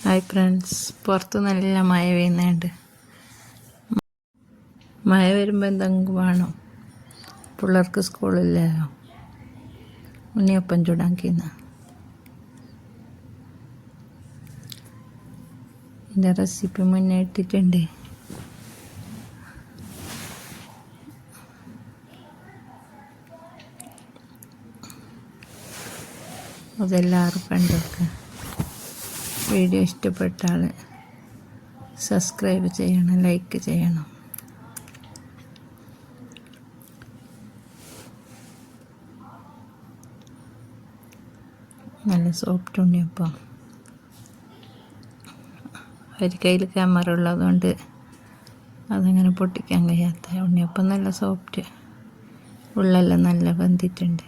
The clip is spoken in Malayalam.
ഹായ് ഫ്രണ്ട്സ്, പുറത്ത് നല്ല മഴ പെയ്യുന്നുണ്ട്. മഴ വരുമ്പോൾ എന്തെങ്കിലും വേണം. പിള്ളേർക്ക് സ്കൂളില്ലല്ലോ. ഉണ്ണിയപ്പം ചൂടാക്കിയെന്ന ഇതിൻ്റെ റെസിപ്പി മുന്നേ ഇട്ടിട്ടുണ്ട്. അതെല്ലാവരും കണ്ടോക്ക്. വീഡിയോ ഇഷ്ടപ്പെട്ടാൽ സബ്സ്ക്രൈബ് ചെയ്യണം, ലൈക്ക് ചെയ്യണം. നല്ല സോഫ്റ്റ് ഉണ്ണിയപ്പം. ഒരു കയ്യിൽ ക്യാമറ ഉള്ളതുകൊണ്ട് അതങ്ങനെ പൊട്ടിക്കാൻ കഴിയാത്ത ഉണ്ണിയപ്പം. നല്ല സോഫ്റ്റ്, ഉള്ളെല്ലാം നല്ല വെന്തിട്ടുണ്ട്.